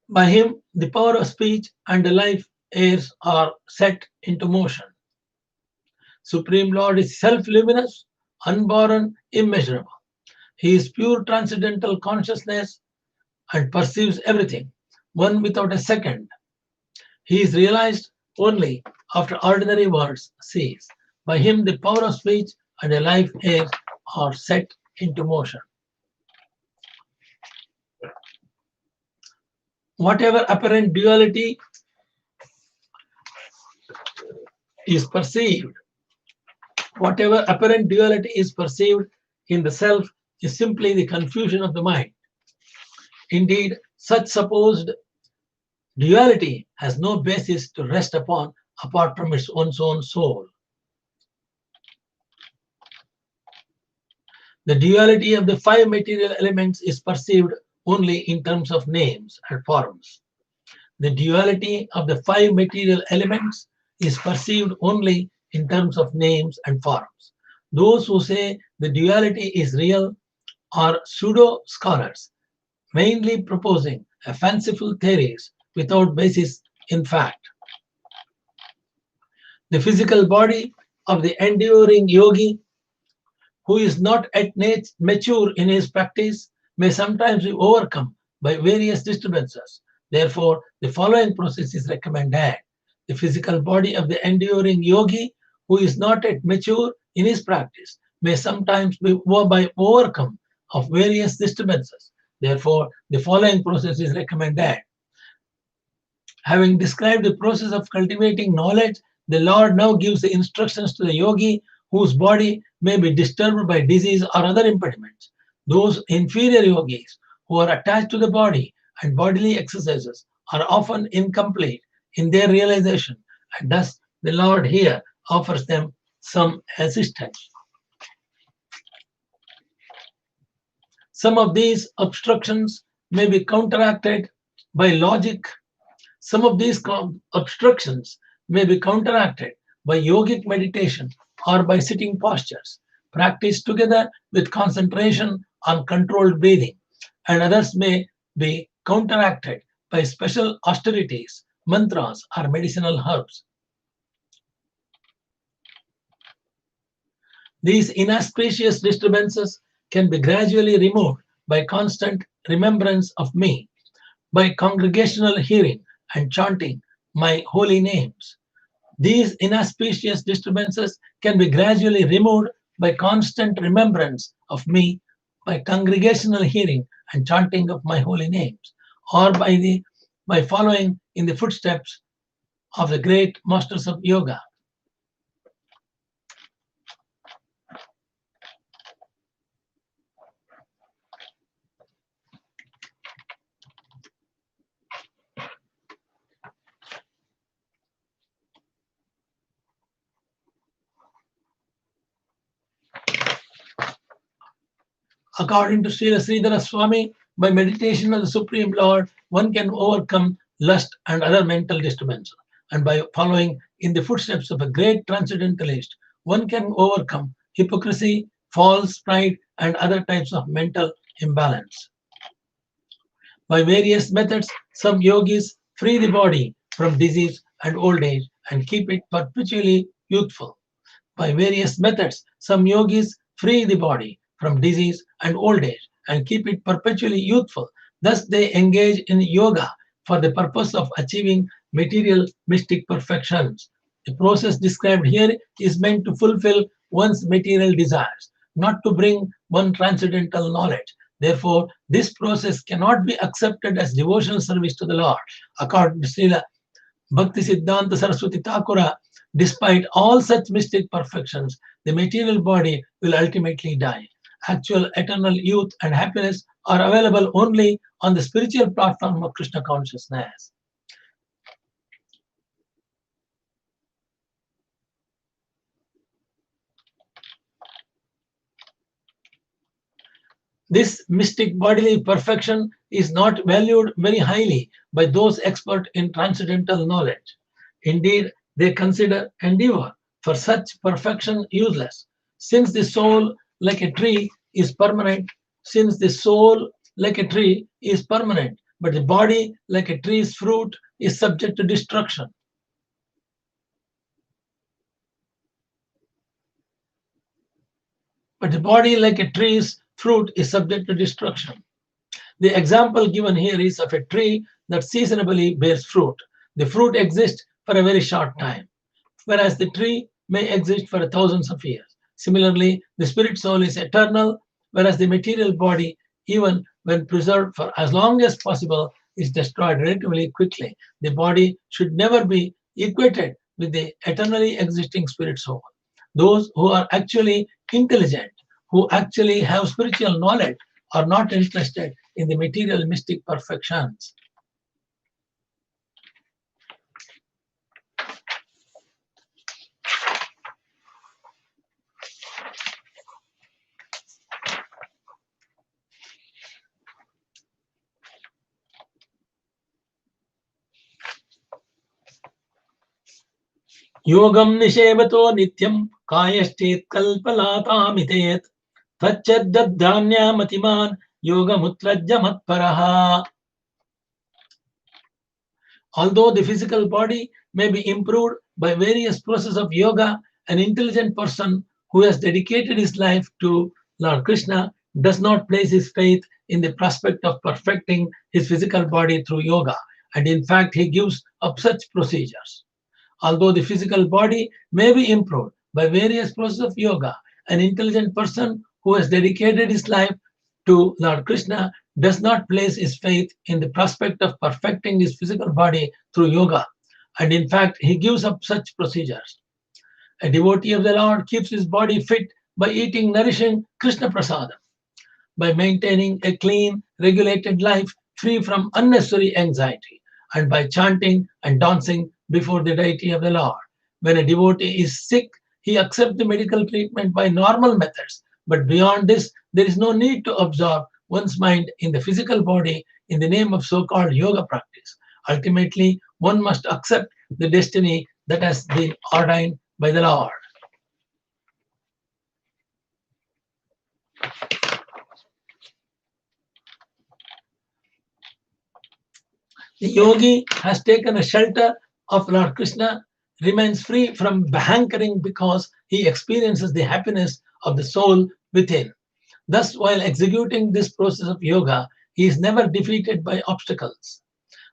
By him, the power of speech and the life airs are set into motion. Supreme Lord is self-luminous, unborn, immeasurable. He is pure transcendental consciousness and perceives everything, one without a second. He is realized only after ordinary words cease. By him, the power of speech and the life airs are set into motion. Whatever apparent duality is perceived, whatever apparent duality is perceived in the self is simply the confusion of the mind. Indeed, such supposed duality has no basis to rest upon apart from its own soul. The duality of the five material elements is perceived only in terms of names and forms. The duality of the five material elements is perceived only in terms of names and forms. Those who say the duality is real are pseudo scholars, mainly proposing a fanciful theories without basis in fact. The physical body of the enduring yogi, who is not at mature in his practice, may sometimes be overcome by various disturbances. Therefore, the following process is recommended. The physical body of the enduring yogi, who is not yet mature in his practice, may sometimes be overcome of various disturbances. Therefore, the following process is recommended. Having described the process of cultivating knowledge, the Lord now gives the instructions to the yogi whose body may be disturbed by disease or other impediments. Those inferior yogis who are attached to the body and bodily exercises are often incomplete in their realization, and thus the Lord here offers them some assistance. Some of these obstructions may be counteracted by logic. Some of these obstructions may be counteracted by yogic meditation or by sitting postures, practiced together with concentration on controlled breathing, and others may be counteracted by special austerities, mantras, or medicinal herbs. These inauspicious disturbances can be gradually removed by constant remembrance of me, by congregational hearing and chanting my holy names. These inauspicious disturbances can be gradually removed by constant remembrance of me, by congregational hearing and chanting of my holy names, or by following in the footsteps of the great masters of yoga. According to Srila Sridhara Swami, by meditation on the Supreme Lord, one can overcome lust and other mental disturbances. And by following in the footsteps of a great transcendentalist, one can overcome hypocrisy, false pride, and other types of mental imbalance. By various methods, some yogis free the body from disease and old age and keep it perpetually youthful. By various methods, some yogis free the body from disease and old age and keep it perpetually youthful. Thus, they engage in yoga for the purpose of achieving material mystic perfections. The process described here is meant to fulfill one's material desires, not to bring one transcendental knowledge. Therefore, this process cannot be accepted as devotional service to the Lord. According to Srila Bhakti Siddhanta Saraswati Thakura, despite all such mystic perfections, the material body will ultimately die. Actual eternal youth and happiness are available only on the spiritual platform of Krishna consciousness. This mystic bodily perfection is not valued very highly by those expert in transcendental knowledge. Indeed, they consider endeavor for such perfection useless, since the soul, like a tree, is permanent. Since the soul, like a tree, is permanent, but the body, like a tree's fruit, is subject to destruction. But the body, like a tree's fruit, is subject to destruction. The example given here is of a tree that seasonably bears fruit. The fruit exists for a very short time, whereas the tree may exist for thousands of years. Similarly, the spirit soul is eternal, whereas the material body, even when preserved for as long as possible, is destroyed relatively quickly. The body should never be equated with the eternally existing spirit soul. Those who are actually intelligent, who actually have spiritual knowledge, are not interested in the material mystic perfections. Yogam nishevato nityam kayashchet kalpalatamithet tacchaddadhyanya matiman yogamutrajya matparaha. Although the physical body may be improved by various processes of yoga, an intelligent person who has dedicated his life to Lord Krishna does not place his faith in the prospect of perfecting his physical body through yoga, and in fact, he gives up such procedures. Although the physical body may be improved by various processes of yoga, an intelligent person who has dedicated his life to Lord Krishna does not place his faith in the prospect of perfecting his physical body through yoga, and in fact, he gives up such procedures. A devotee of the Lord keeps his body fit by eating nourishing Krishna prasadam, by maintaining a clean, regulated life free from unnecessary anxiety, and by chanting and dancing before the deity of the Lord. When a devotee is sick, he accepts the medical treatment by normal methods, but beyond this, there is no need to absorb one's mind in the physical body in the name of so-called yoga practice. Ultimately, one must accept the destiny that has been ordained by the Lord. The yogi has taken a shelter of Lord Krishna, remains free from hankering because he experiences the happiness of the soul within. Thus, while executing this process of yoga, he is never defeated by obstacles.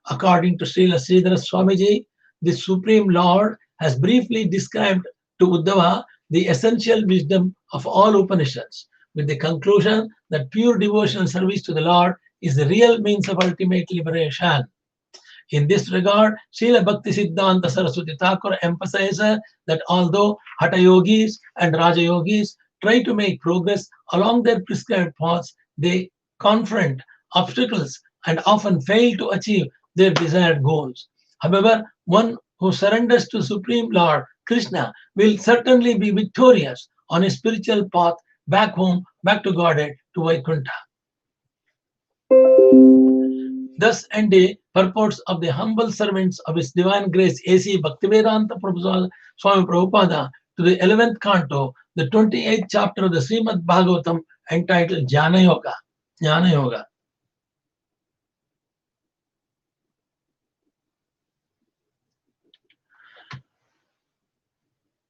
According to Srila Sridhara Swamiji, the Supreme Lord has briefly described to Uddhava the essential wisdom of all Upanishads, with the conclusion that pure devotional service to the Lord is the real means of ultimate liberation. In this regard, Srila Bhakti Siddhanta Saraswati Thakur emphasizes that although Hatha-yogés and Raja-yogés try to make progress along their prescribed paths, they confront obstacles and often fail to achieve their desired goals. However, one who surrenders to Supreme Lord Krishna will certainly be victorious on his spiritual path back home, back to Godhead, to Vaikuntha. Thus end the purports of the humble servants of His Divine Grace A.C. Bhaktivedanta Swami Prabhupada to the 11th canto, the 28th chapter of the Srimad Bhagavatam, entitled Jnanayoga. Jnanayoga.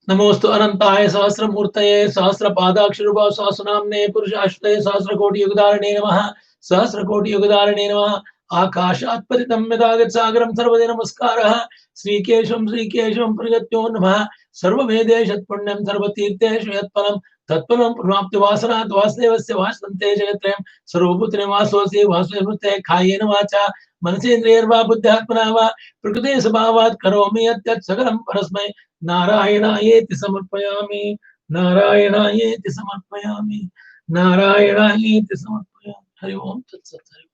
नमोस्तु अनंताय सहस्रमूर्तये सहस्रपादाक्षरभा सहस्रनाम्ने पुरुषाश्रये सहस्रकोटि युगधारणे नमः सहस्रकोटि युगधारणे नमः आकाशात् पतितं यदागत सागरं सर्वदे नमस्कारः श्रीकेशवं प्रगत्यो नमः सर्ववेदेश पुण्यं सर्वतीर्थेषु यत्फलं तत्फलं प्राप्ति वासनात् वासुदेवस्य वासन्ते जगत्रयं सर्वभूतने वासोऽसि वासुदेवते कायेन वाचा मनसेन्द्रियैर्वा बुद्ध्यात्मना वा प्रकृते स्वभावात् करोमि यत् सकलं परस्मै नारायणायेति समर्पयामि नारायणायेति समर्पयामि नारायणायेति समर्पयामि हरि ओम तत्सत्।